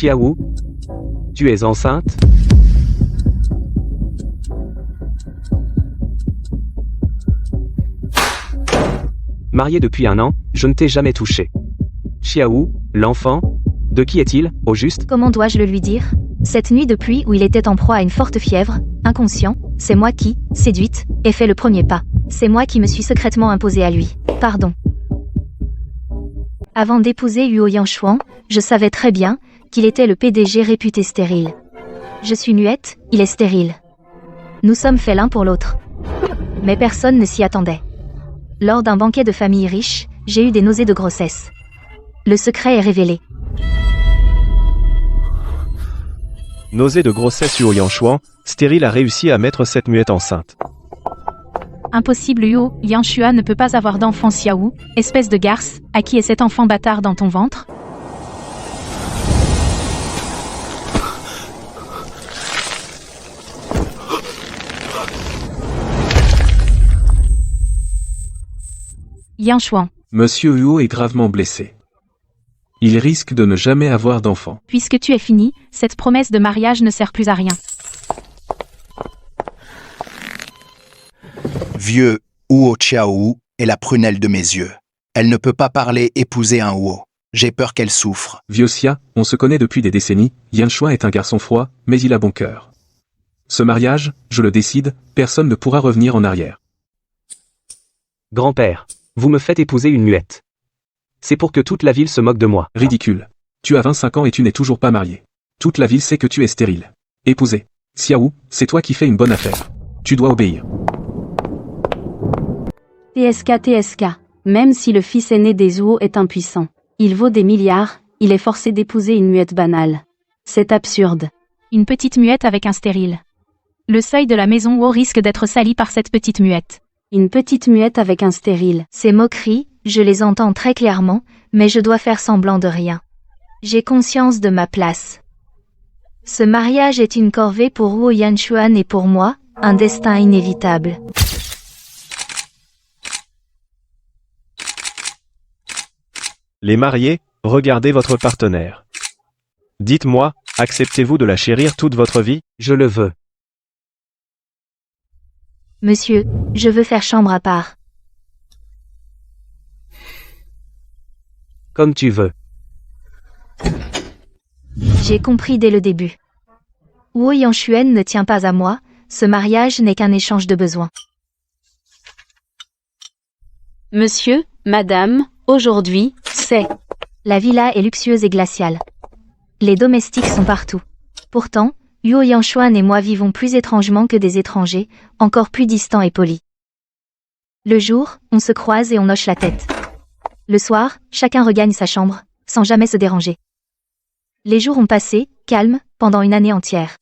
Xiaowu, tu es enceinte? Marié depuis 1 an, je ne t'ai jamais touché. Xiaowu, l'enfant, de qui est-il, au juste? Comment dois-je le lui dire? Cette nuit de pluie où il était en proie à une forte fièvre, inconscient, c'est moi qui, séduite, ai fait le premier pas. C'est moi qui me suis secrètement imposée à lui. Pardon. Avant d'épouser Huo Yanshuan, je savais très bien qu'il était le PDG réputé stérile. Je suis muette, il est stérile. Nous sommes faits l'un pour l'autre. Mais personne ne s'y attendait. Lors d'un banquet de famille riche, j'ai eu des nausées de grossesse. Le secret est révélé. Nausée de grossesse Huo Yanshuan, stérile a réussi à mettre cette muette enceinte. Impossible Huo Yanshua ne peut pas avoir d'enfant Xiaowu, espèce de garce, à qui est cet enfant bâtard dans ton ventre? Yanshuan. Monsieur Huo est gravement blessé. Il risque de ne jamais avoir d'enfant. Puisque tu es fini, cette promesse de mariage ne sert plus à rien. Vieux, Huo Xiaowu est la prunelle de mes yeux. Elle ne peut pas parler, épouser un Huo. J'ai peur qu'elle souffre. Vieux Xia, on se connaît depuis des décennies, Yanshua est un garçon froid, mais il a bon cœur. Ce mariage, je le décide, personne ne pourra revenir en arrière. Grand-père, vous me faites épouser une muette. C'est pour que toute la ville se moque de moi. Ridicule. Tu as 25 ans et tu n'es toujours pas marié. Toute la ville sait que tu es stérile. Épousé. Xiaowu, c'est toi qui fais une bonne affaire. Tu dois obéir. TSK. Même si le fils aîné des Huo est impuissant, il vaut des milliards, il est forcé d'épouser une muette banale. C'est absurde. Une petite muette avec un stérile. Le seuil de la maison Huo risque d'être sali par cette petite muette. Une petite muette avec un stérile. Ces moqueries, je les entends très clairement, mais je dois faire semblant de rien. J'ai conscience de ma place. Ce mariage est une corvée pour Huo Yanshuan et pour moi, un destin inévitable. Les mariés, regardez votre partenaire. Dites-moi, acceptez-vous de la chérir toute votre vie? Je le veux. Monsieur, je veux faire chambre à part. Comme tu veux. J'ai compris dès le début. Huo Yanshuan ne tient pas à moi, ce mariage n'est qu'un échange de besoins. Monsieur, madame, aujourd'hui, c'est... La villa est luxueuse et glaciale. Les domestiques sont partout. Pourtant, Huo Yanshuan et moi vivons plus étrangement que des étrangers, encore plus distants et polis. Le jour, on se croise et on hoche la tête. Le soir, chacun regagne sa chambre, sans jamais se déranger. Les jours ont passé, calmes, pendant une année entière.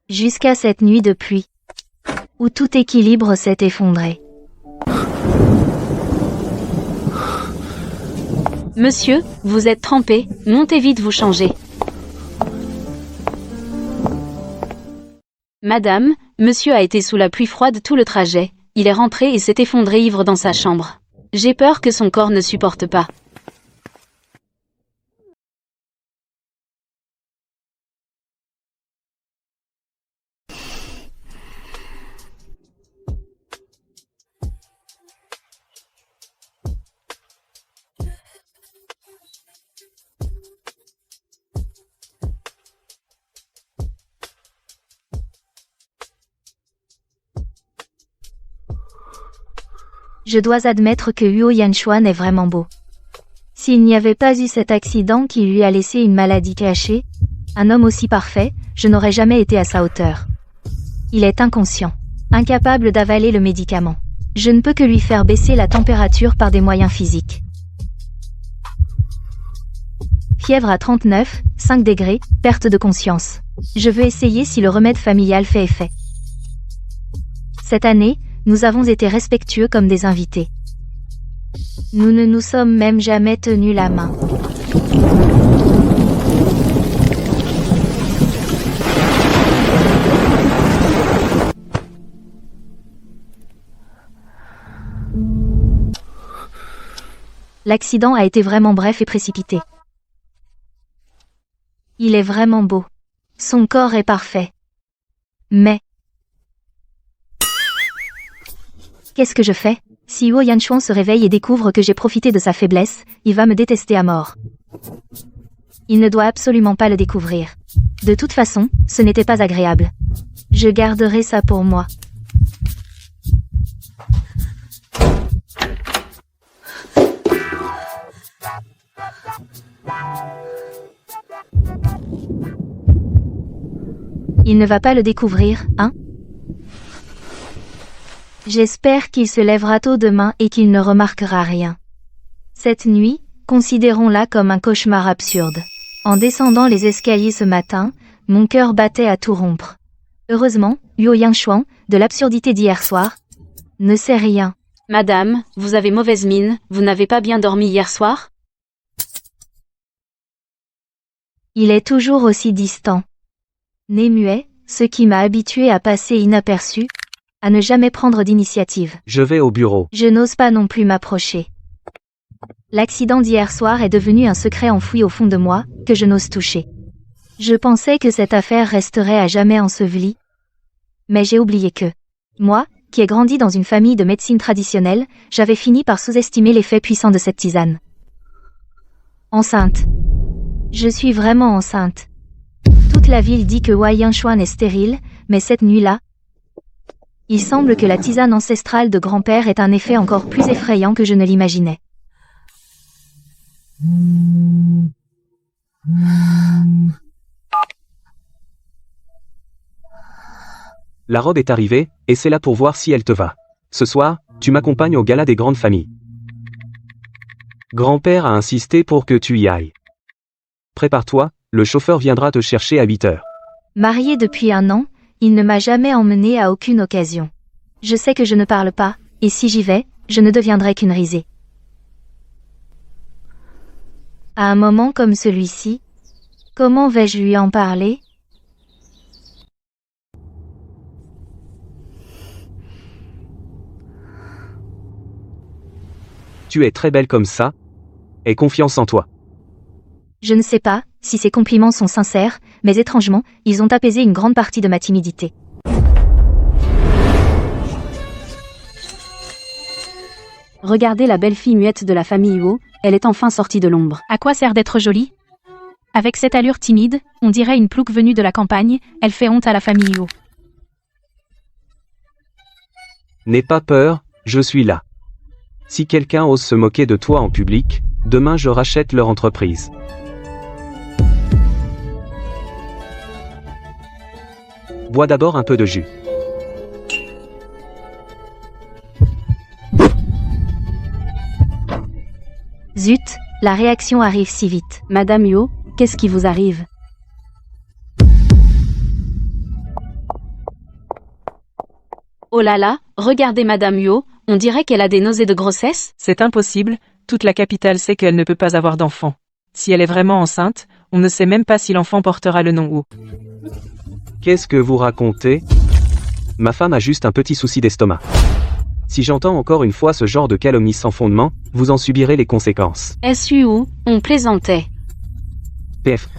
Jusqu'à cette nuit de pluie, où tout équilibre s'est effondré. Monsieur, vous êtes trempé, montez vite vous changer. Madame, monsieur a été sous la pluie froide tout le trajet, il est rentré et s'est effondré ivre dans sa chambre. J'ai peur que son corps ne supporte pas. Je dois admettre que Huo Yanshuan est vraiment beau. S'il n'y avait pas eu cet accident qui lui a laissé une maladie cachée, un homme aussi parfait, je n'aurais jamais été à sa hauteur. Il est inconscient, incapable d'avaler le médicament. Je ne peux que lui faire baisser la température par des moyens physiques. Fièvre à 39,5 degrés, perte de conscience. Je veux essayer si le remède familial fait effet. Cette année, nous avons été respectueux comme des invités. Nous ne nous sommes même jamais tenus la main. L'accident a été vraiment bref et précipité. Il est vraiment beau. Son corps est parfait. Mais... Qu'est-ce que je fais? Si Huo Yanchuan se réveille et découvre que j'ai profité de sa faiblesse, il va me détester à mort. Il ne doit absolument pas le découvrir. De toute façon, ce n'était pas agréable. Je garderai ça pour moi. Il ne va pas le découvrir, hein? J'espère qu'il se lèvera tôt demain et qu'il ne remarquera rien. Cette nuit, considérons-la comme un cauchemar absurde. En descendant les escaliers ce matin, mon cœur battait à tout rompre. Heureusement, Huo Yanchuan, de l'absurdité d'hier soir, ne sait rien. Madame, vous avez mauvaise mine, vous n'avez pas bien dormi hier soir? Il est toujours aussi distant. Né muet, ce qui m'a habitué à passer inaperçu, à ne jamais prendre d'initiative. Je vais au bureau. Je n'ose pas non plus m'approcher. L'accident d'hier soir est devenu un secret enfoui au fond de moi, que je n'ose toucher. Je pensais que cette affaire resterait à jamais ensevelie. Mais j'ai oublié que, moi, qui ai grandi dans une famille de médecine traditionnelle, j'avais fini par sous-estimer l'effet puissant de cette tisane. Enceinte. Je suis vraiment enceinte. Toute la ville dit que Huo Yanchuan est stérile, mais cette nuit-là, il semble que la tisane ancestrale de grand-père ait un effet encore plus effrayant que je ne l'imaginais. La robe est arrivée, et c'est là pour voir si elle te va. Ce soir, tu m'accompagnes au gala des grandes familles. Grand-père a insisté pour que tu y ailles. Prépare-toi, le chauffeur viendra te chercher à 8 heures. Marié depuis 1 an, il ne m'a jamais emmené à aucune occasion. Je sais que je ne parle pas, et si j'y vais, je ne deviendrai qu'une risée. À un moment comme celui-ci, comment vais-je lui en parler? Tu es très belle comme ça. Aie confiance en toi. Je ne sais pas si ces compliments sont sincères, mais étrangement, ils ont apaisé une grande partie de ma timidité. Regardez la belle-fille muette de la famille Huo, elle est enfin sortie de l'ombre. À quoi sert d'être jolie? Avec cette allure timide, on dirait une plouque venue de la campagne, elle fait honte à la famille Huo. N'aie pas peur, je suis là. Si quelqu'un ose se moquer de toi en public, demain je rachète leur entreprise. Bois d'abord un peu de jus. Zut, la réaction arrive si vite. Madame Huo, qu'est-ce qui vous arrive? Oh là là, regardez Madame Huo, on dirait qu'elle a des nausées de grossesse. C'est impossible, toute la capitale sait qu'elle ne peut pas avoir d'enfant. Si elle est vraiment enceinte, on ne sait même pas si l'enfant portera le nom Huo. Qu'est-ce que vous racontez? Ma femme a juste un petit souci d'estomac. Si j'entends encore une fois ce genre de calomnie sans fondement, vous en subirez les conséquences. SU, on plaisantait. PF.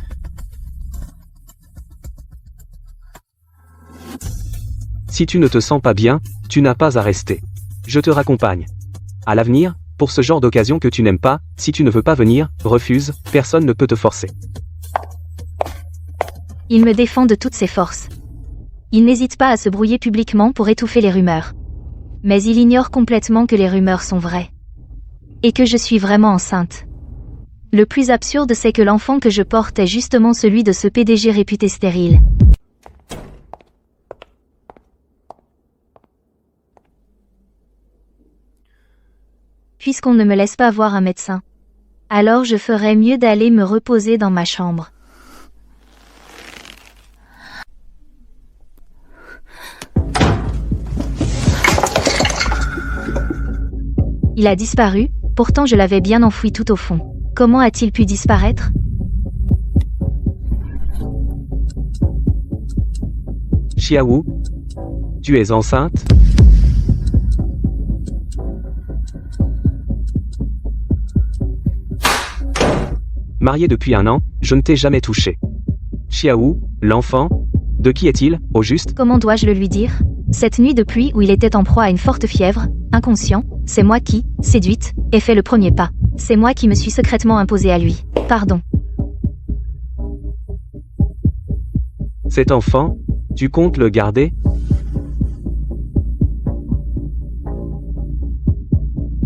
Si tu ne te sens pas bien, tu n'as pas à rester. Je te raccompagne. À l'avenir, pour ce genre d'occasion que tu n'aimes pas, si tu ne veux pas venir, refuse, personne ne peut te forcer. Il me défend de toutes ses forces. Il n'hésite pas à se brouiller publiquement pour étouffer les rumeurs. Mais il ignore complètement que les rumeurs sont vraies. Et que je suis vraiment enceinte. Le plus absurde, c'est que l'enfant que je porte est justement celui de ce PDG réputé stérile. Puisqu'on ne me laisse pas voir un médecin, alors je ferais mieux d'aller me reposer dans ma chambre. Il a disparu, pourtant je l'avais bien enfoui tout au fond. Comment a-t-il pu disparaître? Xiaowu, tu es enceinte? Marié depuis 1 an, je ne t'ai jamais touché. Xiaou, l'enfant? De qui est-il, au juste? Comment dois-je le lui dire? Cette nuit de pluie où il était en proie à une forte fièvre, inconscient, c'est moi qui, séduite, ai fait le premier pas. C'est moi qui me suis secrètement imposée à lui. Pardon. Cet enfant, tu comptes le garder?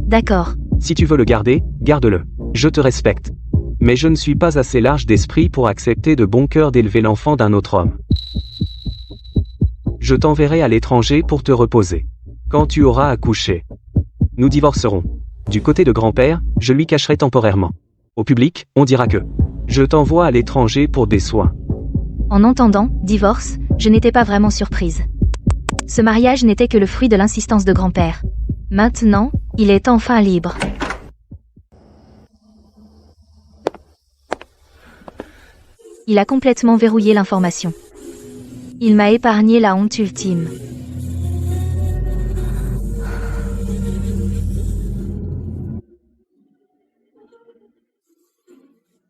D'accord. Si tu veux le garder, garde-le. Je te respecte. Mais je ne suis pas assez large d'esprit pour accepter de bon cœur d'élever l'enfant d'un autre homme. Je t'enverrai à l'étranger pour te reposer. Quand tu auras accouché, nous divorcerons. Du côté de grand-père, je lui cacherai temporairement. Au public, on dira que je t'envoie à l'étranger pour des soins. En entendant « divorce », je n'étais pas vraiment surprise. Ce mariage n'était que le fruit de l'insistance de grand-père. Maintenant, il est enfin libre. Il a complètement verrouillé l'information. Il m'a épargné la honte ultime.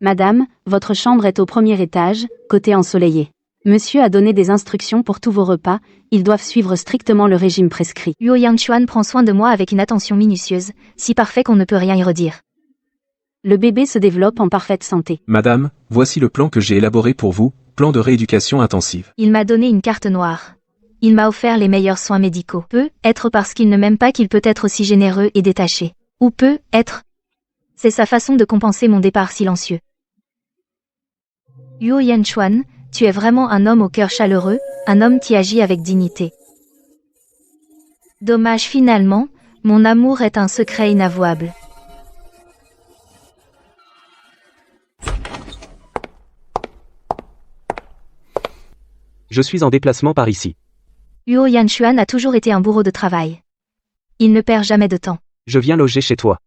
Madame, votre chambre est au premier étage, côté ensoleillé. Monsieur a donné des instructions pour tous vos repas, ils doivent suivre strictement le régime prescrit. Yuo Yangchuan prend soin de moi avec une attention minutieuse, si parfait qu'on ne peut rien y redire. Le bébé se développe en parfaite santé. Madame, voici le plan que j'ai élaboré pour vous, plan de rééducation intensive. Il m'a donné une carte noire. Il m'a offert les meilleurs soins médicaux. Peut être parce qu'il ne m'aime pas qu'il peut être aussi généreux et détaché. Ou peut être... C'est sa façon de compenser mon départ silencieux. Yuo Yanchuan, tu es vraiment un homme au cœur chaleureux, un homme qui agit avec dignité. Dommage finalement, mon amour est un secret inavouable. Je suis en déplacement par ici. Yuo Yanchuan a toujours été un bourreau de travail. Il ne perd jamais de temps. Je viens loger chez toi.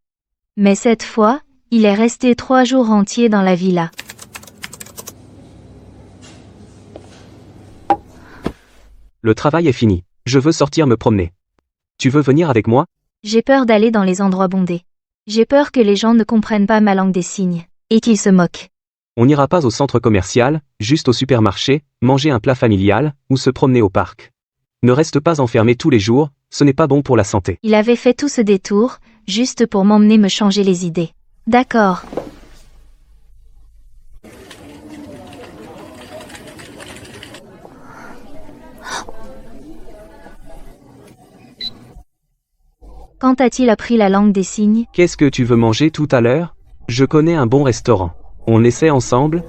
Mais cette fois, il est resté 3 jours entiers dans la villa. Le travail est fini. Je veux sortir me promener. Tu veux venir avec moi? J'ai peur d'aller dans les endroits bondés. J'ai peur que les gens ne comprennent pas ma langue des signes, et qu'ils se moquent. On n'ira pas au centre commercial, juste au supermarché, manger un plat familial, ou se promener au parc. Ne reste pas enfermé tous les jours, ce n'est pas bon pour la santé. Il avait fait tout ce détour, juste pour m'emmener me changer les idées. D'accord. Quand a-t-il appris la langue des signes? Qu'est-ce que tu veux manger tout à l'heure? Je connais un bon restaurant. On essaie ensemble?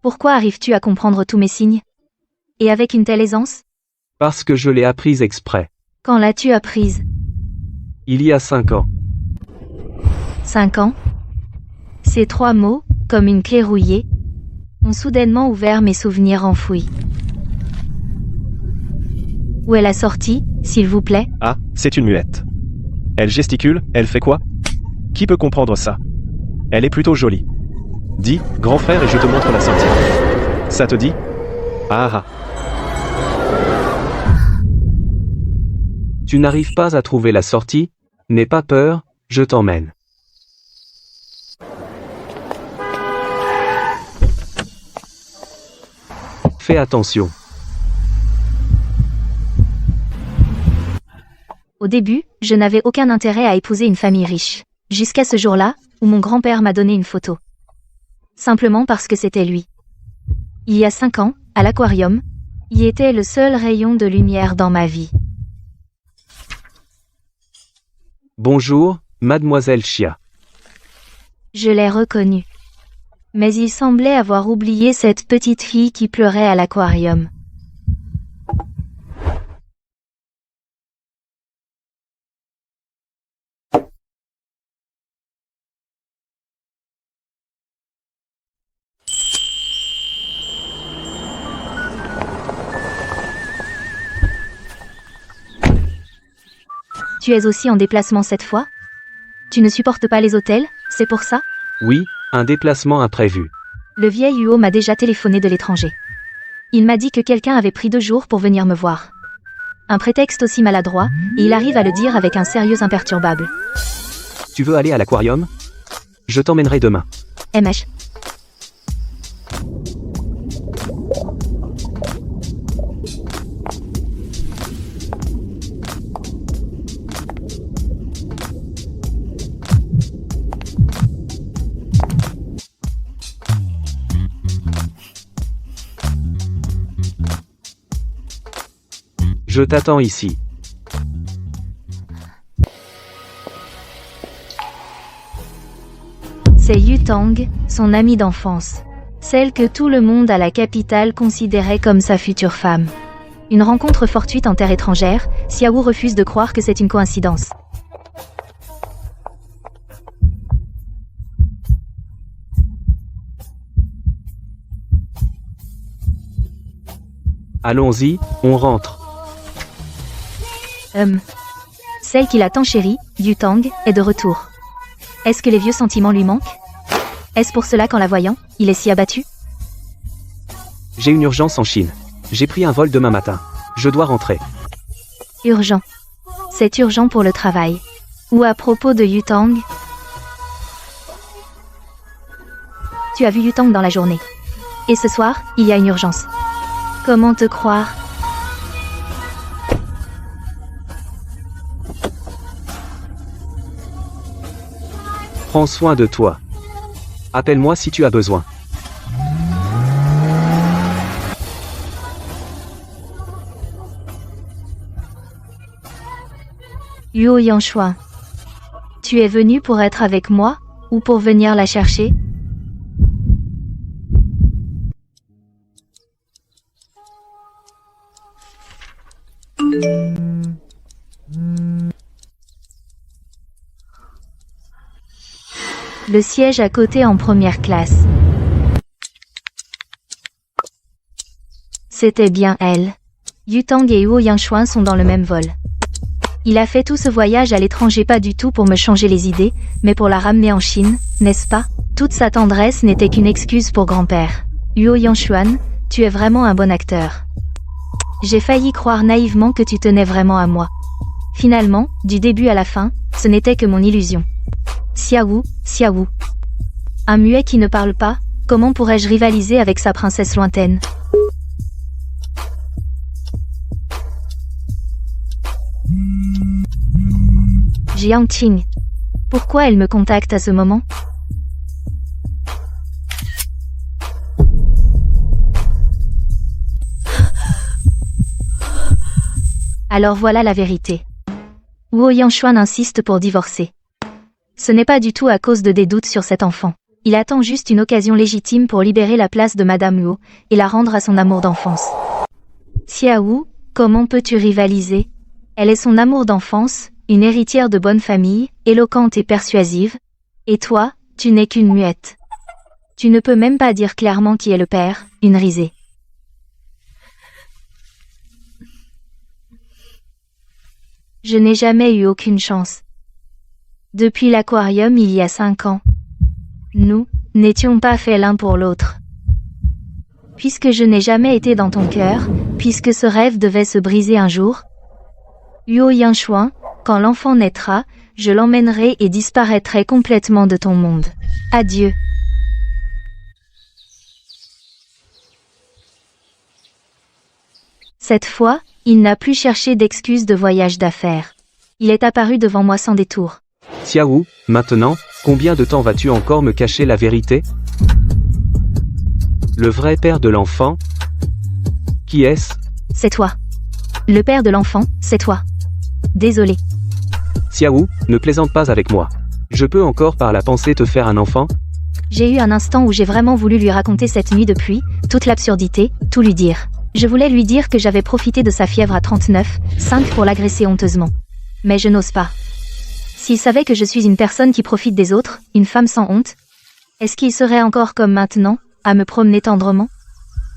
Pourquoi arrives-tu à comprendre tous mes signes? Et avec une telle aisance? Parce que je l'ai apprise exprès. Quand l'as-tu apprise? Il y a 5 ans. 5 ans? Ces 3 mots, comme une clé rouillée, ont soudainement ouvert mes souvenirs enfouis. Où est la sortie, s'il vous plaît? Ah, c'est une muette. Elle gesticule, elle fait quoi? Qui peut comprendre ça? Elle est plutôt jolie. Dis, grand frère, et je te montre la sortie. Ça te dit? Ah ah. Tu n'arrives pas à trouver la sortie? N'aie pas peur, je t'emmène. Fais attention. Au début, je n'avais aucun intérêt à épouser une famille riche. Jusqu'à ce jour-là, où mon grand-père m'a donné une photo. Simplement parce que c'était lui. Il y a 5 ans, à l'aquarium, y était le seul rayon de lumière dans ma vie. Bonjour, mademoiselle Chia. Je l'ai reconnu. Mais il semblait avoir oublié cette petite fille qui pleurait à l'aquarium. Tu es aussi en déplacement cette fois? Tu ne supportes pas les hôtels, c'est pour ça? Oui, un déplacement imprévu. Le vieil Huo m'a déjà téléphoné de l'étranger. Il m'a dit que quelqu'un avait pris 2 jours pour venir me voir. Un prétexte aussi maladroit, et il arrive à le dire avec un sérieux imperturbable. Tu veux aller à l'aquarium? Je t'emmènerai demain. MH. Je t'attends ici. C'est Yutang, son amie d'enfance. Celle que tout le monde à la capitale considérait comme sa future femme. Une rencontre fortuite en terre étrangère, Xiao refuse de croire que c'est une coïncidence. Allons-y, on rentre. Celle qui l'a tant chérie, Yutang, est de retour. Est-ce que les vieux sentiments lui manquent? Est-ce pour cela qu'en la voyant, il est si abattu? J'ai une urgence en Chine. J'ai pris un vol demain matin. Je dois rentrer. Urgent. C'est urgent pour le travail. Ou à propos de Yutang? Tu as vu Yutang dans la journée. Et ce soir, il y a une urgence. Comment te croire? Prends soin de toi. Appelle-moi si tu as besoin. Yuo Yanshuan. Tu es venu pour être avec moi, ou pour venir la chercher? Le siège à côté en première classe. C'était bien elle. Yutang et Yuo Yanshuan sont dans le même vol. Il a fait tout ce voyage à l'étranger pas du tout pour me changer les idées, mais pour la ramener en Chine, n'est-ce pas? Toute sa tendresse n'était qu'une excuse pour grand-père. Yuo Yanshuan, tu es vraiment un bon acteur. J'ai failli croire naïvement que tu tenais vraiment à moi. Finalement, du début à la fin, ce n'était que mon illusion. Xiao. Un muet qui ne parle pas, comment pourrais-je rivaliser avec sa princesse lointaine? Jiangqing. Pourquoi elle me contacte à ce moment? Alors voilà la vérité. Yuo Yanshuan insiste pour divorcer. Ce n'est pas du tout à cause de des doutes sur cet enfant. Il attend juste une occasion légitime pour libérer la place de Madame Luo et la rendre à son amour d'enfance. Xiao, comment peux-tu rivaliser? Elle est son amour d'enfance, une héritière de bonne famille, éloquente et persuasive. Et toi, tu n'es qu'une muette. Tu ne peux même pas dire clairement qui est le père, une risée. Je n'ai jamais eu aucune chance. Depuis l'aquarium il y a 5 ans. Nous n'étions pas faits l'un pour l'autre. Puisque je n'ai jamais été dans ton cœur, puisque ce rêve devait se briser un jour. Yuo Yanshuan, quand l'enfant naîtra, je l'emmènerai et disparaîtrai complètement de ton monde. Adieu. Cette fois, il n'a plus cherché d'excuses de voyage d'affaires. Il est apparu devant moi sans détour. Xiao, maintenant, combien de temps vas-tu encore me cacher la vérité? Le vrai père de l'enfant? Qui est-ce? C'est toi. Le père de l'enfant, c'est toi. Désolé. Xiao, ne plaisante pas avec moi. Je peux encore par la pensée te faire un enfant? J'ai eu un instant où j'ai vraiment voulu lui raconter cette nuit de pluie, toute l'absurdité, tout lui dire. Je voulais lui dire que j'avais profité de sa fièvre à 39,5 pour l'agresser honteusement. Mais je n'ose pas. S'il savait que je suis une personne qui profite des autres, une femme sans honte, est-ce qu'il serait encore comme maintenant, à me promener tendrement?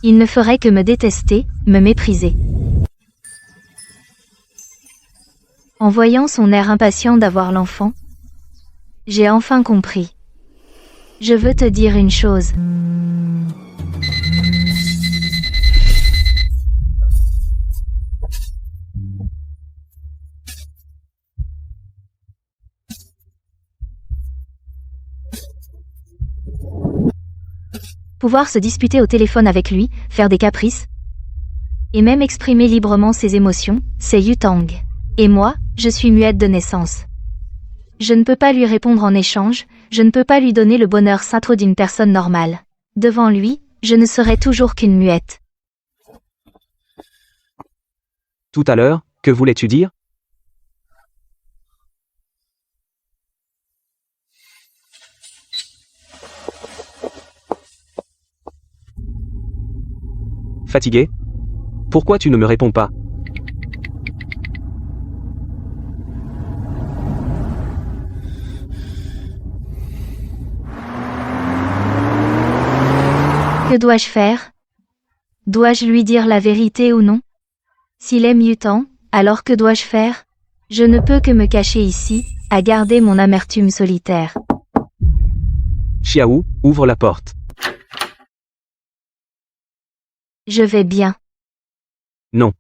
Il ne ferait que me détester, me mépriser. En voyant son air impatient d'avoir l'enfant, j'ai enfin compris. Je veux te dire une chose. Pouvoir se disputer au téléphone avec lui, faire des caprices, et même exprimer librement ses émotions, c'est Yutang. Et moi, je suis muette de naissance. Je ne peux pas lui répondre en échange, je ne peux pas lui donner le bonheur sacré d'une personne normale. Devant lui, je ne serai toujours qu'une muette. Tout à l'heure, que voulais-tu dire? Fatigué? Pourquoi tu ne me réponds pas? Que dois-je faire? Dois-je lui dire la vérité ou non? S'il aime Yutang, alors que dois-je faire? Je ne peux que me cacher ici, à garder mon amertume solitaire. Xiao, ouvre la porte. Je vais bien. Non.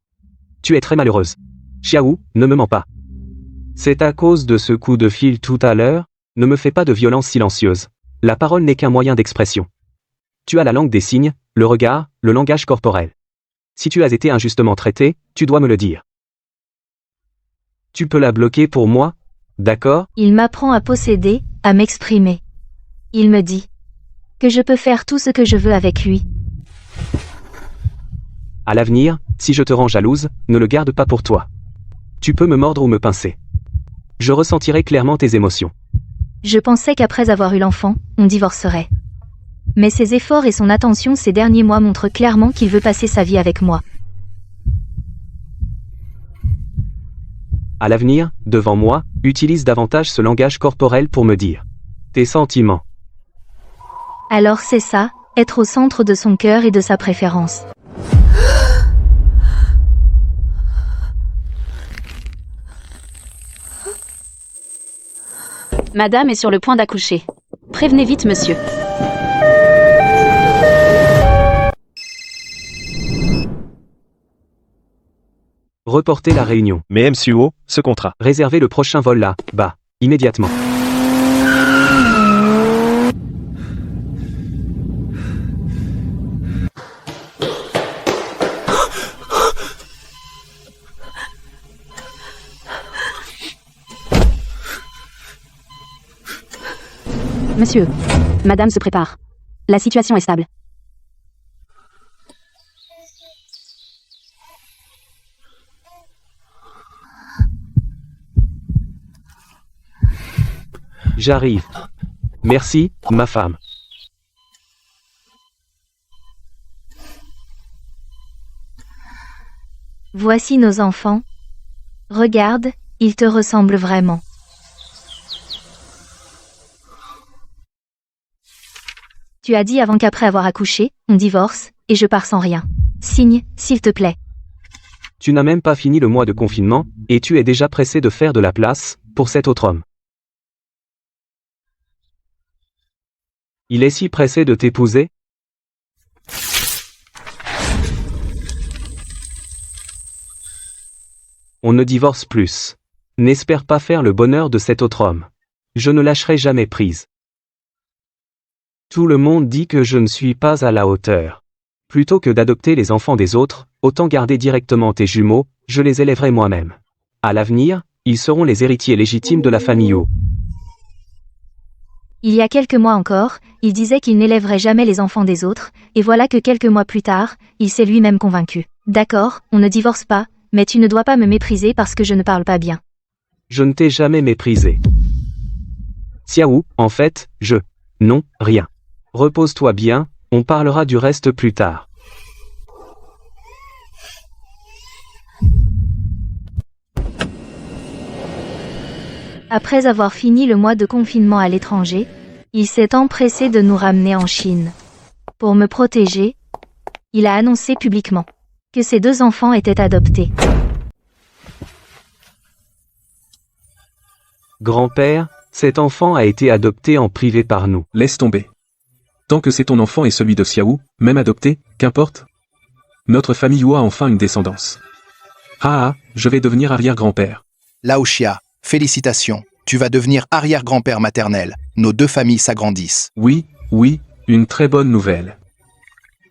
Tu es très malheureuse. Xiao, ne me mens pas. C'est à cause de ce coup de fil tout à l'heure, ne me fais pas de violence silencieuse. La parole n'est qu'un moyen d'expression. Tu as la langue des signes, le regard, le langage corporel. Si tu as été injustement traité, tu dois me le dire. Tu peux la bloquer pour moi? D'accord? Il m'apprend à posséder, à m'exprimer. Il me dit que je peux faire tout ce que je veux avec lui. À l'avenir, si je te rends jalouse, ne le garde pas pour toi. Tu peux me mordre ou me pincer. Je ressentirai clairement tes émotions. Je pensais qu'après avoir eu l'enfant, on divorcerait. Mais ses efforts et son attention ces derniers mois montrent clairement qu'il veut passer sa vie avec moi. À l'avenir, devant moi, utilise davantage ce langage corporel pour me dire tes sentiments. Alors c'est ça, être au centre de son cœur et de sa préférence. Madame est sur le point d'accoucher. Prévenez vite, monsieur. Reporter la réunion. Mais MCO, ce contrat. Réserver le prochain vol là, bas, immédiatement. Monsieur, madame se prépare. La situation est stable. J'arrive. Merci, ma femme. Voici nos enfants. Regarde, ils te ressemblent vraiment. Tu as dit avant qu'après avoir accouché, on divorce, et je pars sans rien. Signe, s'il te plaît. Tu n'as même pas fini le mois de confinement, et tu es déjà pressé de faire de la place, pour cet autre homme. Il est si pressé de t'épouser? On ne divorce plus. N'espère pas faire le bonheur de cet autre homme. Je ne lâcherai jamais prise. Tout le monde dit que je ne suis pas à la hauteur. Plutôt que d'adopter les enfants des autres, autant garder directement tes jumeaux, je les élèverai moi-même. À l'avenir, ils seront les héritiers légitimes de la famille Wu. Il y a quelques mois encore, il disait qu'il n'élèverait jamais les enfants des autres, et voilà que quelques mois plus tard, il s'est lui-même convaincu. D'accord, on ne divorce pas, mais tu ne dois pas me mépriser parce que je ne parle pas bien. Je ne t'ai jamais méprisé. Xiao, en fait, non, rien. Repose-toi bien, on parlera du reste plus tard. Après avoir fini le mois de confinement à l'étranger, il s'est empressé de nous ramener en Chine. Pour me protéger, il a annoncé publiquement que ses 2 enfants étaient adoptés. Grand-père, cet enfant a été adopté en privé par nous. Laisse tomber. Tant que c'est ton enfant et celui de Xiao, même adopté, qu'importe. Notre famille Wu a enfin une descendance. Ah, je vais devenir arrière-grand-père. Lao Xia, félicitations, tu vas devenir arrière-grand-père maternel. Nos 2 familles s'agrandissent. Oui, une très bonne nouvelle.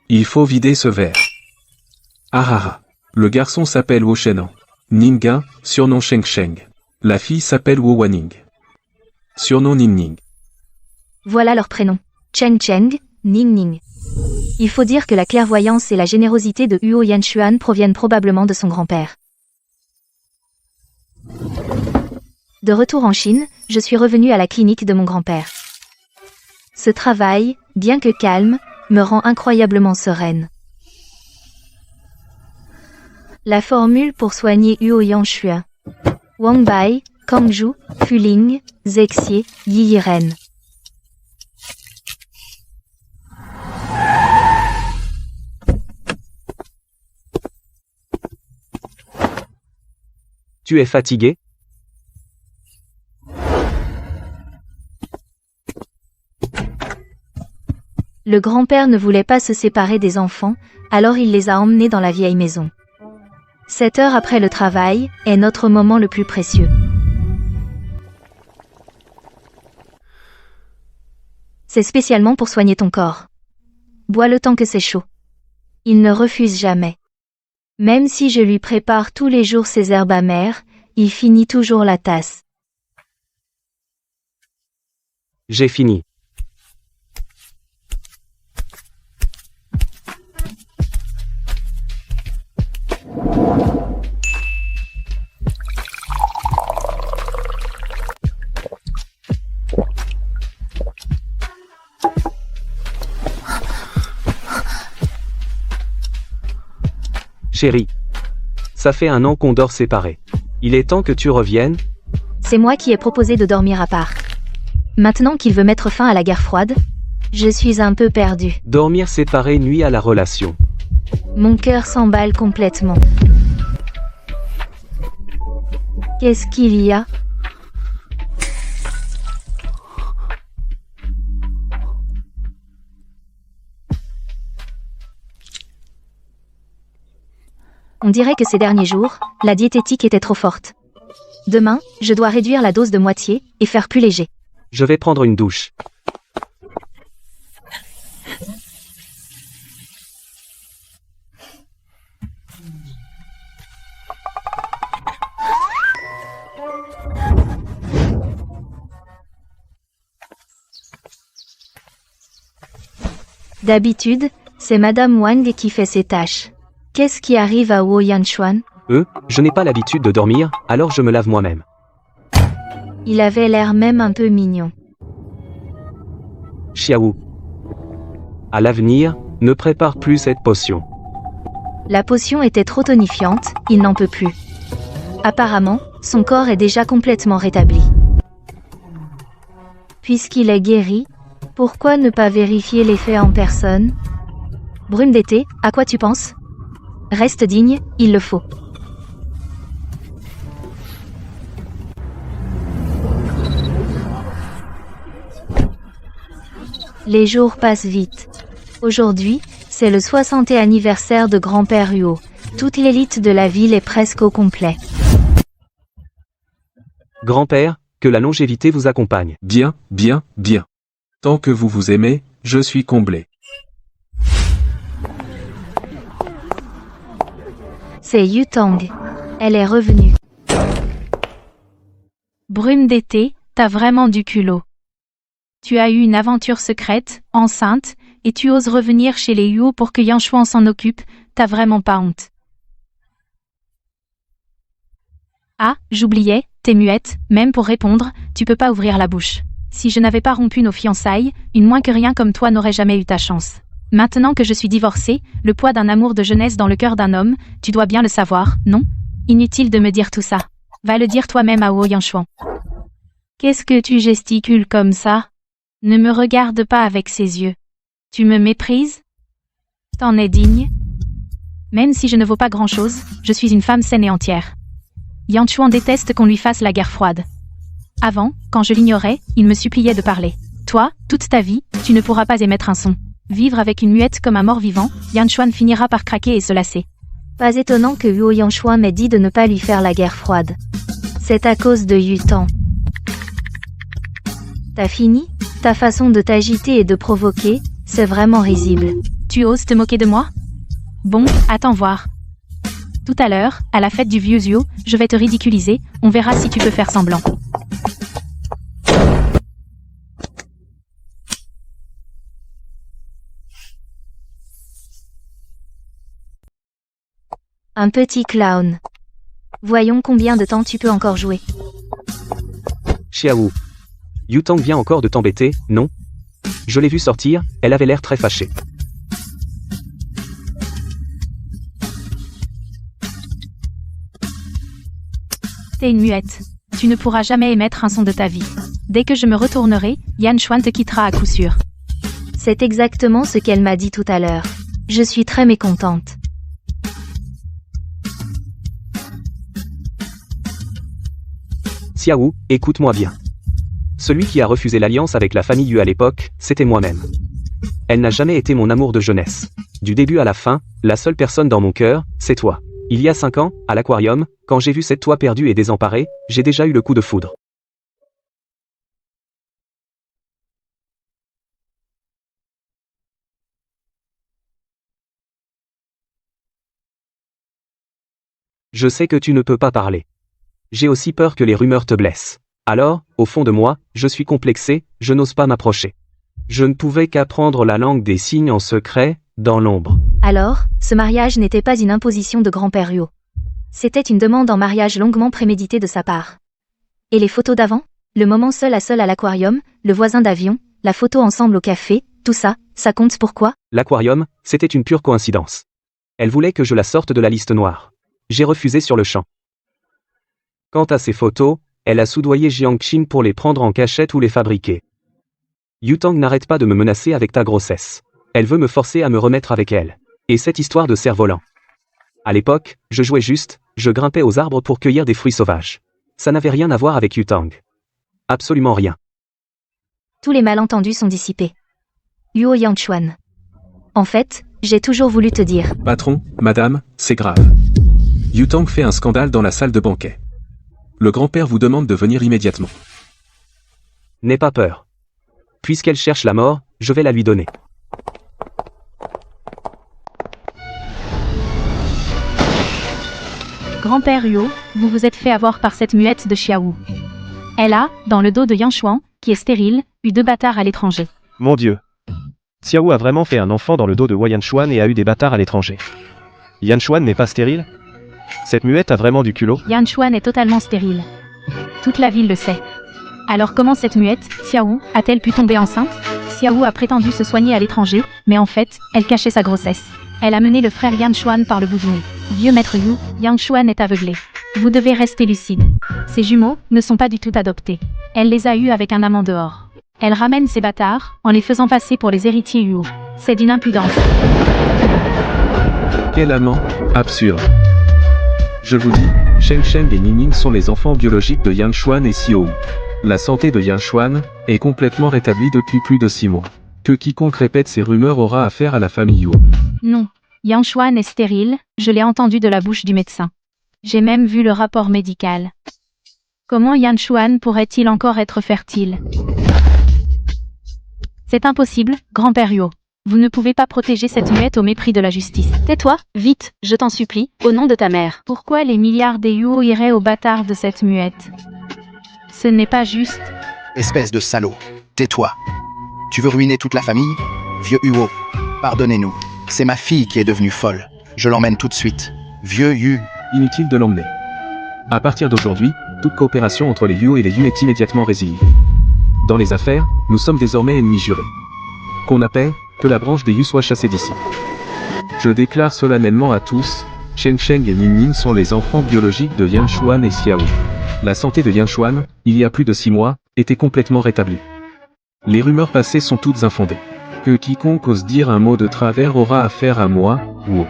Il faut vider ce verre. Ah ah ah. Le garçon s'appelle Wo Shenan. Ningguin, surnom Sheng Sheng. La fille s'appelle Wo Waning. Surnom Ning Ning. Voilà leurs prénoms. Cheng Cheng, Ning Ning. Il faut dire que la clairvoyance et la générosité de Huo Yanshuan proviennent probablement de son grand-père. De retour en Chine, je suis revenue à la clinique de mon grand-père. Ce travail, bien que calme, me rend incroyablement sereine. La formule pour soigner Huo Yanshuan. Wang Bai, Kangju, Fuling, Zexie, Yi Yiren. Tu es fatigué? Le grand-père ne voulait pas se séparer des enfants, alors il les a emmenés dans la vieille maison. 7 heures après le travail est notre moment le plus précieux. C'est spécialement pour soigner ton corps. Bois le temps que c'est chaud. Il ne refuse jamais. Même si je lui prépare tous les jours ses herbes amères, il finit toujours la tasse. J'ai fini. Chérie. Ça fait 1 an qu'on dort séparés. Il est temps que tu reviennes. C'est moi qui ai proposé de dormir à part. Maintenant qu'il veut mettre fin à la guerre froide, je suis un peu perdue. Dormir séparés nuit à la relation. Mon cœur s'emballe complètement. Qu'est-ce qu'il y a? On dirait que ces derniers jours, la diététique était trop forte. Demain, je dois réduire la dose de moitié et faire plus léger. Je vais prendre une douche. D'habitude, c'est Madame Wang qui fait ses tâches. Qu'est-ce qui arrive à Huo Yanshuan? Je n'ai pas l'habitude de dormir, alors je me lave moi-même. Il avait l'air même un peu mignon. Xiaowu. À l'avenir, ne prépare plus cette potion. La potion était trop tonifiante, il n'en peut plus. Apparemment, son corps est déjà complètement rétabli. Puisqu'il est guéri, pourquoi ne pas vérifier l'effet en personne? Brume d'été, à quoi tu penses? Reste digne, il le faut. Les jours passent vite. Aujourd'hui, c'est le 60e anniversaire de grand-père Huo. Toute l'élite de la ville est presque au complet. Grand-père, que la longévité vous accompagne. Bien, bien, bien. Tant que vous vous aimez, je suis comblé. C'est Yutang. Elle est revenue. Brume d'été, t'as vraiment du culot. Tu as eu une aventure secrète, enceinte, et tu oses revenir chez les Huo pour que Yanshuan s'en occupe, t'as vraiment pas honte. Ah, j'oubliais, t'es muette, même pour répondre, tu peux pas ouvrir la bouche. Si je n'avais pas rompu nos fiançailles, une moins que rien comme toi n'aurait jamais eu ta chance. Maintenant que je suis divorcée, le poids d'un amour de jeunesse dans le cœur d'un homme, tu dois bien le savoir, non? Inutile de me dire tout ça. Va le dire toi-même à Huo Yanshuan. Qu'est-ce que tu gesticules comme ça? Ne me regarde pas avec ces yeux. Tu me méprises? T'en es digne? Même si je ne vaux pas grand-chose, je suis une femme saine et entière. Yanshuan déteste qu'on lui fasse la guerre froide. Avant, quand je l'ignorais, il me suppliait de parler. Toi, toute ta vie, tu ne pourras pas émettre un son. Vivre avec une muette comme un mort-vivant, Yanshuan finira par craquer et se lasser. Pas étonnant que Huo Yanshuan m'ait dit de ne pas lui faire la guerre froide. C'est à cause de Yutang. T'as fini? Ta façon de t'agiter et de provoquer, c'est vraiment risible. Tu oses te moquer de moi? Bon, attends voir. Tout à l'heure, à la fête du vieux Zio, je vais te ridiculiser, on verra si tu peux faire semblant. Un petit clown. Voyons combien de temps tu peux encore jouer. Xiaowu. Yutang vient encore de t'embêter, non? Je l'ai vue sortir, elle avait l'air très fâchée. T'es une muette. Tu ne pourras jamais émettre un son de ta vie. Dès que je me retournerai, Yan Xuan te quittera à coup sûr. C'est exactement ce qu'elle m'a dit tout à l'heure. Je suis très mécontente. Xiaowu, écoute-moi bien. Celui qui a refusé l'alliance avec la famille Yu à l'époque, c'était moi-même. Elle n'a jamais été mon amour de jeunesse. Du début à la fin, la seule personne dans mon cœur, c'est toi. Il y a 5 ans, à l'aquarium, quand j'ai vu cette toi perdue et désemparée, j'ai déjà eu le coup de foudre. Je sais que tu ne peux pas parler. J'ai aussi peur que les rumeurs te blessent. Alors, au fond de moi, je suis complexé, je n'ose pas m'approcher. Je ne pouvais qu'apprendre la langue des signes en secret, dans l'ombre. Alors, ce mariage n'était pas une imposition de grand-père Rio. C'était une demande en mariage longuement préméditée de sa part. Et les photos d'avant? Le moment seul à l'aquarium, le voisin d'avion, la photo ensemble au café, tout ça, ça compte pour quoi? L'aquarium, c'était une pure coïncidence. Elle voulait que je la sorte de la liste noire. J'ai refusé sur le champ. Quant à ces photos, elle a soudoyé Jiang Qin pour les prendre en cachette ou les fabriquer. Yutang n'arrête pas de me menacer avec ta grossesse. Elle veut me forcer à me remettre avec elle. Et cette histoire de cerf-volant. À l'époque, je jouais juste, je grimpais aux arbres pour cueillir des fruits sauvages. Ça n'avait rien à voir avec Yutang. Absolument rien. Tous les malentendus sont dissipés. Yuo Yangchuan. En fait, j'ai toujours voulu te dire. Patron, madame, c'est grave. Yutang fait un scandale dans la salle de banquet. Le grand-père vous demande de venir immédiatement. N'aie pas peur. Puisqu'elle cherche la mort, je vais la lui donner. Grand-père Rio, vous vous êtes fait avoir par cette muette de Xiaowu. Elle a, dans le dos de Yan Xuan, qui est stérile, eu 2 bâtards à l'étranger. Mon Dieu. Xiaowu a vraiment fait un enfant dans le dos de Yan Xuan et a eu des bâtards à l'étranger. Yan Xuan n'est pas stérile? Cette muette a vraiment du culot? Yan Xuan est totalement stérile. Toute la ville le sait. Alors comment cette muette, Xiaowu, a-t-elle pu tomber enceinte? Xiaowu a prétendu se soigner à l'étranger, mais en fait, elle cachait sa grossesse. Elle a mené le frère Yan Xuan par le bout du nez. Vieux maître Yu, Yang Xuan est aveuglé. Vous devez rester lucide. Ces jumeaux ne sont pas du tout adoptés. Elle les a eus avec un amant dehors. Elle ramène ces bâtards, en les faisant passer pour les héritiers Yu. C'est d'une impudence. Quel amant, absurde. Je vous dis, Sheng Sheng et Ningning sont les enfants biologiques de Yan Xuan et Xiaowu. La santé de Yan Xuan est complètement rétablie depuis plus de 6 mois. Que quiconque répète ces rumeurs aura affaire à la famille Yu. Non. Yang Xuan est stérile, je l'ai entendu de la bouche du médecin. J'ai même vu le rapport médical. Comment Yan Xuan pourrait-il encore être fertile? C'est impossible, grand-père Yu. Vous ne pouvez pas protéger cette muette au mépris de la justice. Tais-toi, vite, je t'en supplie, au nom de ta mère. Pourquoi les milliards des Yu iraient au bâtard de cette muette? Ce n'est pas juste. Espèce de salaud. Tais-toi. Tu veux ruiner toute la famille? Vieux Huo, pardonnez-nous. C'est ma fille qui est devenue folle. Je l'emmène tout de suite. Vieux Yu. Inutile de l'emmener. À partir d'aujourd'hui, toute coopération entre les Yu et les Yu est immédiatement résiliée. Dans les affaires, nous sommes désormais ennemis jurés. Qu'on appelle, que la branche des Yu soit chassée d'ici. Je déclare solennellement à tous, Sheng Sheng et Ningning sont les enfants biologiques de Yan Xuan et Xiaowu. La santé de Yan Xuan, il y a plus de 6 mois, était complètement rétablie. Les rumeurs passées sont toutes infondées. Que quiconque ose dire un mot de travers aura affaire à moi, ou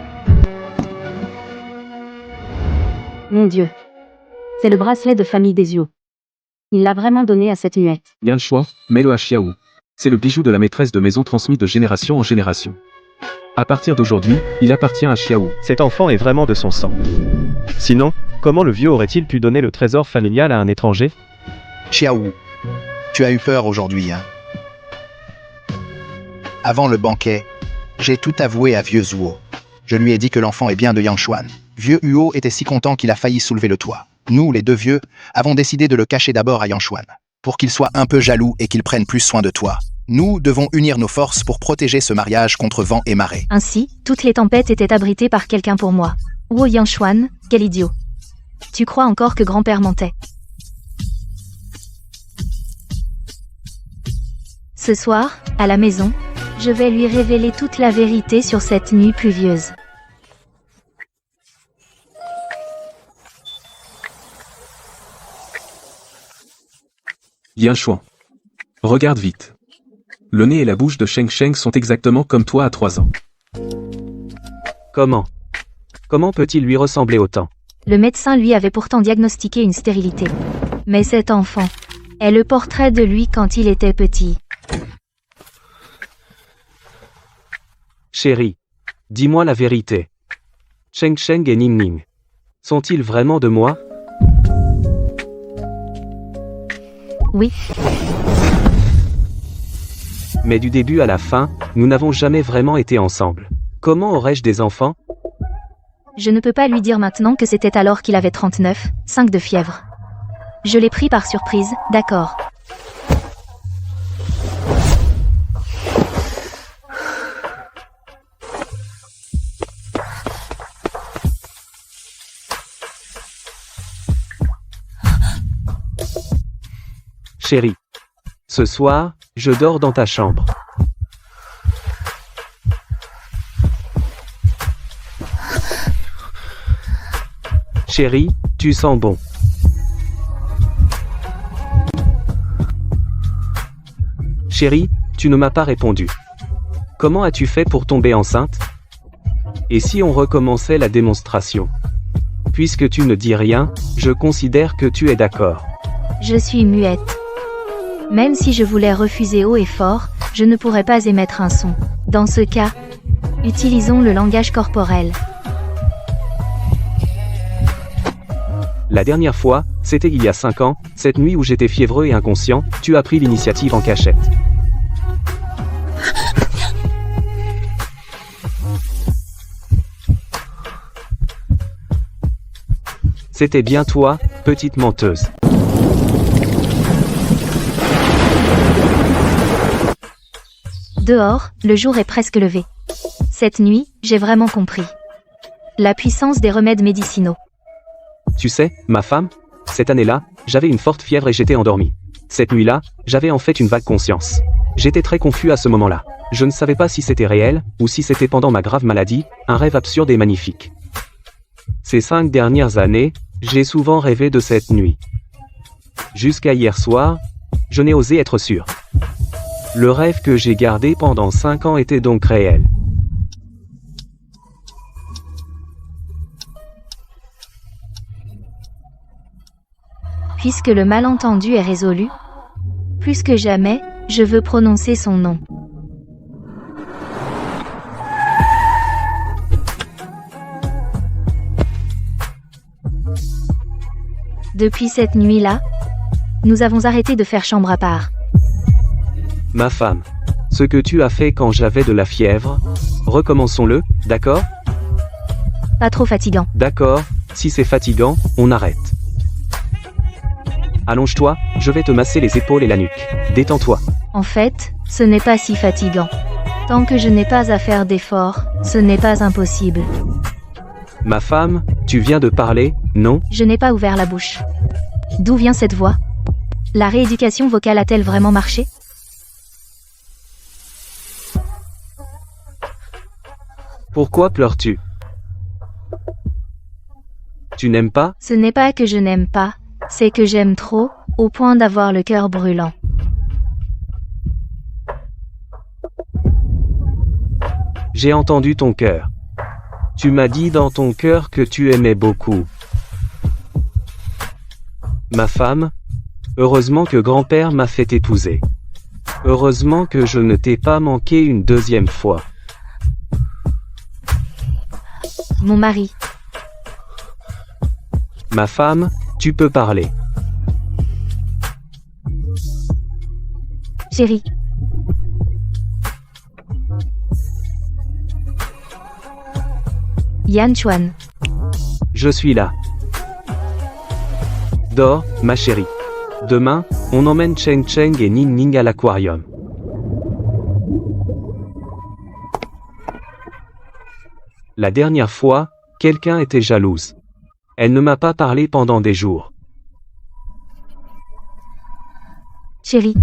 Mon Dieu. C'est le bracelet de famille des Yu. Il l'a vraiment donné à cette muette. Yan Xuan, mets-le à Xiaowu. C'est le bijou de la maîtresse de maison transmis de génération en génération. À partir d'aujourd'hui, il appartient à Xiaowu. Cet enfant est vraiment de son sang. Sinon, comment le vieux aurait-il pu donner le trésor familial à un étranger? Xiaowu, tu as eu peur aujourd'hui, hein? Avant le banquet, J'ai tout avoué à vieux Zhuo. Je lui ai dit que l'enfant est bien de Yang Xuan. Vieux Huo était si content qu'il a failli soulever le toit. Nous, les deux vieux, avons décidé de le cacher d'abord à Yang Xuan, pour qu'il soit un peu jaloux et qu'il prenne plus soin de toi. Nous devons unir nos forces pour protéger ce mariage contre vent et marée. Ainsi, toutes les tempêtes étaient abritées par quelqu'un pour moi. Huo Yangshuan, quel idiot. Tu crois encore que grand-père mentait? Ce soir, à la maison, je vais lui révéler toute la vérité sur cette nuit pluvieuse. Yangshuan. Regarde vite. Le nez et la bouche de Sheng Sheng sont exactement comme toi à 3 ans. Comment? Comment peut-il lui ressembler autant? Le médecin lui avait pourtant diagnostiqué une stérilité. Mais cet enfant est le portrait de lui quand il était petit. Chérie, dis-moi la vérité. Sheng Sheng et Ning Ning sont-ils vraiment de moi? Oui. Mais du début à la fin, nous n'avons jamais vraiment été ensemble. Comment aurais-je des enfants? Je ne peux pas lui dire maintenant que c'était alors qu'il avait 39,5 de fièvre. Je l'ai pris par surprise, d'accord. Chérie, ce soir, je dors dans ta chambre. Chérie, tu sens bon. Chérie, tu ne m'as pas répondu. Comment as-tu fait pour tomber enceinte? Et si on recommençait la démonstration? Puisque tu ne dis rien, je considère que tu es d'accord. Je suis muette. Même si je voulais refuser haut et fort, je ne pourrais pas émettre un son. Dans ce cas, utilisons le langage corporel. La dernière fois, c'était il y a 5 ans, cette nuit où j'étais fiévreux et inconscient, tu as pris l'initiative en cachette. C'était bien toi, petite menteuse. Dehors, le jour est presque levé. Cette nuit, j'ai vraiment compris la puissance des remèdes médicinaux. Tu sais, ma femme, cette année-là, j'avais une forte fièvre et j'étais endormi. Cette nuit-là, j'avais en fait une vague conscience. J'étais très confus à ce moment-là. Je ne savais pas si c'était réel, ou si c'était pendant ma grave maladie, un rêve absurde et magnifique. Ces 5 dernières années, j'ai souvent rêvé de cette nuit. Jusqu'à hier soir, je n'ai osé être sûr. Le rêve que j'ai gardé pendant 5 ans était donc réel. Puisque le malentendu est résolu, plus que jamais, je veux prononcer son nom. Depuis cette nuit-là, nous avons arrêté de faire chambre à part. Ma femme, ce que tu as fait quand j'avais de la fièvre, recommençons-le, d'accord? Pas trop fatigant. D'accord, si c'est fatigant, on arrête. Allonge-toi, je vais te masser les épaules et la nuque. Détends-toi. En fait, ce n'est pas si fatigant. Tant que je n'ai pas à faire d'efforts, ce n'est pas impossible. Ma femme, tu viens de parler, non? Je n'ai pas ouvert la bouche. D'où vient cette voix? La rééducation vocale a-t-elle vraiment marché? Pourquoi pleures-tu? Tu n'aimes pas? Ce n'est pas que je n'aime pas, c'est que j'aime trop, au point d'avoir le cœur brûlant. J'ai entendu ton cœur. Tu m'as dit dans ton cœur que tu aimais beaucoup. Ma femme, heureusement que grand-père m'a fait épouser. Heureusement que je ne t'ai pas manqué une deuxième fois. Mon mari. Ma femme, tu peux parler. Chérie. Yan Chuan. Je suis là. Dors, ma chérie. Demain, on emmène Cheng Cheng et Ning Ning à l'aquarium. La dernière fois, quelqu'un était jalouse. Elle ne m'a pas parlé pendant des jours. Chérie.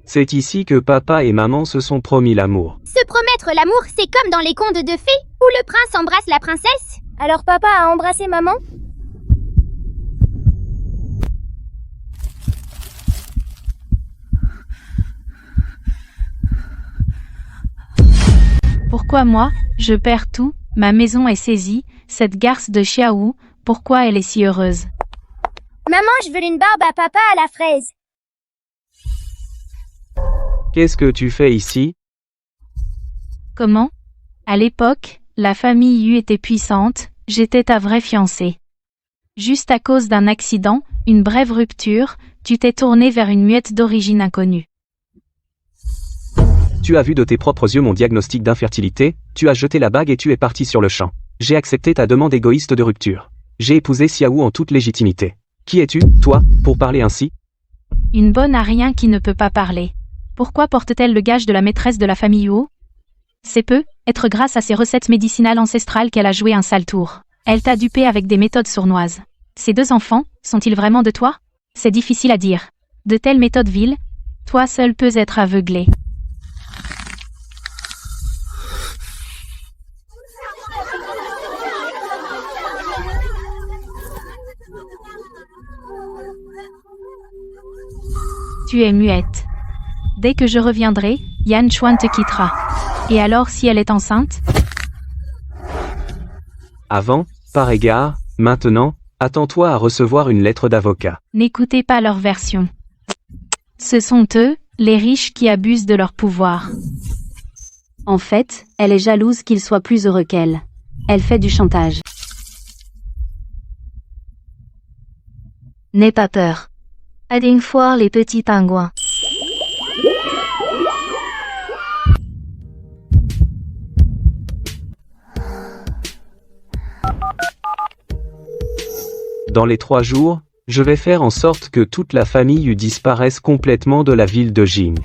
C'est ici que papa et maman se sont promis l'amour. Se promettre l'amour, c'est comme dans les contes de fées, où le prince embrasse la princesse. Alors papa a embrassé maman? Pourquoi moi, je perds tout, ma maison est saisie, cette garce de Xiaowu, pourquoi elle est si heureuse? Maman, je veux une barbe à papa à la fraise. Qu'est-ce que tu fais ici? Comment? À l'époque, la famille Yu était puissante, j'étais ta vraie fiancée. Juste à cause d'un accident, une brève rupture, tu t'es tourné vers une muette d'origine inconnue. Tu as vu de tes propres yeux mon diagnostic d'infertilité, tu as jeté la bague et tu es parti sur le champ. J'ai accepté ta demande égoïste de rupture. J'ai épousé Xiaowu en toute légitimité. Qui es-tu, toi, pour parler ainsi? Une bonne à rien qui ne peut pas parler. Pourquoi porte-t-elle le gage de la maîtresse de la famille Yu? C'est peu, être grâce à ses recettes médicinales ancestrales qu'elle a joué un sale tour. Elle t'a dupé avec des méthodes sournoises. Ces deux enfants, sont-ils vraiment de toi? C'est difficile à dire. De telles méthodes viles, toi seul peux être aveuglé. Tu es muette. Dès que je reviendrai, Yan Chuan te quittera. Et alors si elle est enceinte? Avant, par égard, maintenant, attends-toi à recevoir une lettre d'avocat. N'écoutez pas leur version. Ce sont eux, les riches qui abusent de leur pouvoir. En fait, elle est jalouse qu'il soit plus heureux qu'elle. Elle fait du chantage. N'aie pas peur. Allez voir les petits pingouins. Dans les 3 jours, je vais faire en sorte que toute la famille Yu disparaisse complètement de la ville de Jing.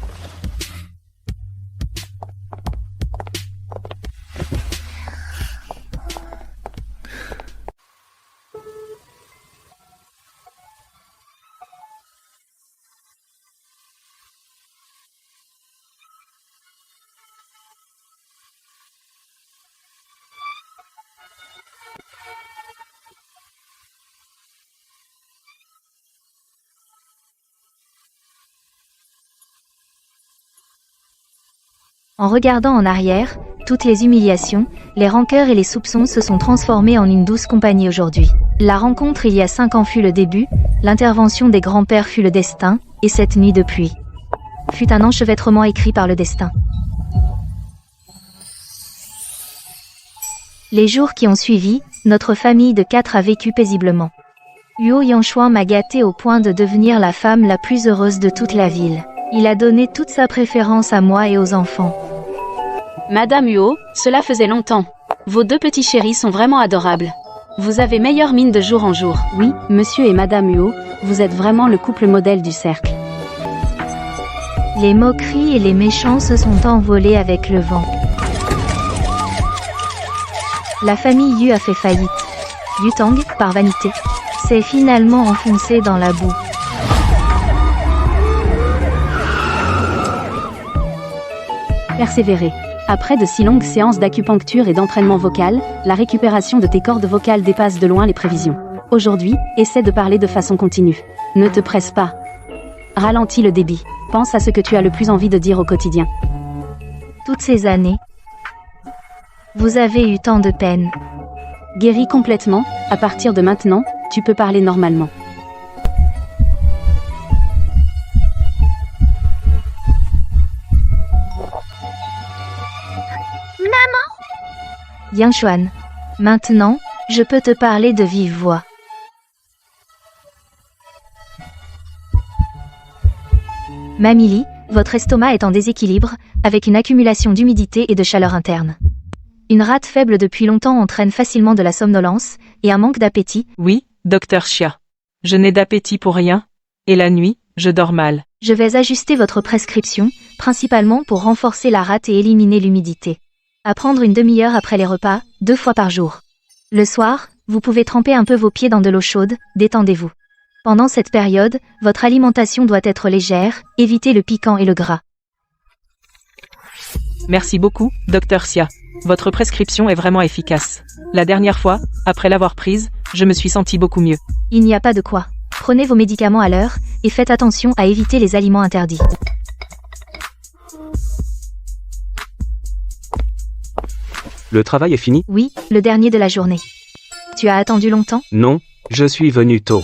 En regardant en arrière, toutes les humiliations, les rancœurs et les soupçons se sont transformés en une douce compagnie aujourd'hui. La rencontre il y a 5 ans fut le début, l'intervention des grands-pères fut le destin, et cette nuit de pluie fut un enchevêtrement écrit par le destin. Les jours qui ont suivi, notre famille de 4 a vécu paisiblement. Huo Yanshuan m'a gâtée au point de devenir la femme la plus heureuse de toute la ville. Il a donné toute sa préférence à moi et aux enfants. Madame Huo, cela faisait longtemps. Vos deux petits chéris sont vraiment adorables. Vous avez meilleure mine de jour en jour. Oui, monsieur et madame Huo, vous êtes vraiment le couple modèle du cercle. Les moqueries et les méchants se sont envolés avec le vent. La famille Yu a fait faillite. Yutang, par vanité, s'est finalement enfoncé dans la boue. Persévérer. Après de si longues séances d'acupuncture et d'entraînement vocal, la récupération de tes cordes vocales dépasse de loin les prévisions. Aujourd'hui, essaie de parler de façon continue. Ne te presse pas. Ralentis le débit. Pense à ce que tu as le plus envie de dire au quotidien. Toutes ces années, vous avez eu tant de peine. Guéris complètement, à partir de maintenant, tu peux parler normalement. Yanshuan. Maintenant, je peux te parler de vive voix. Mamili, Votre estomac est en déséquilibre, avec une accumulation d'humidité et de chaleur interne. Une rate faible depuis longtemps entraîne facilement de la somnolence et un manque d'appétit. Oui, docteur Chia. Je n'ai d'appétit pour rien, et la nuit, je dors mal. Je vais ajuster votre prescription, principalement pour renforcer la rate et éliminer l'humidité. À prendre une demi-heure après les repas, 2 fois par jour. Le soir, vous pouvez tremper un peu vos pieds dans de l'eau chaude, détendez-vous. Pendant cette période, votre alimentation doit être légère, évitez le piquant et le gras. Merci beaucoup, docteur Sia. Votre prescription est vraiment efficace. La dernière fois, après l'avoir prise, je me suis senti beaucoup mieux. Il n'y a pas de quoi. Prenez vos médicaments à l'heure, et faites attention à éviter les aliments interdits. Le travail est fini? Oui, le dernier de la journée. Tu as attendu longtemps? Non, je suis venu tôt.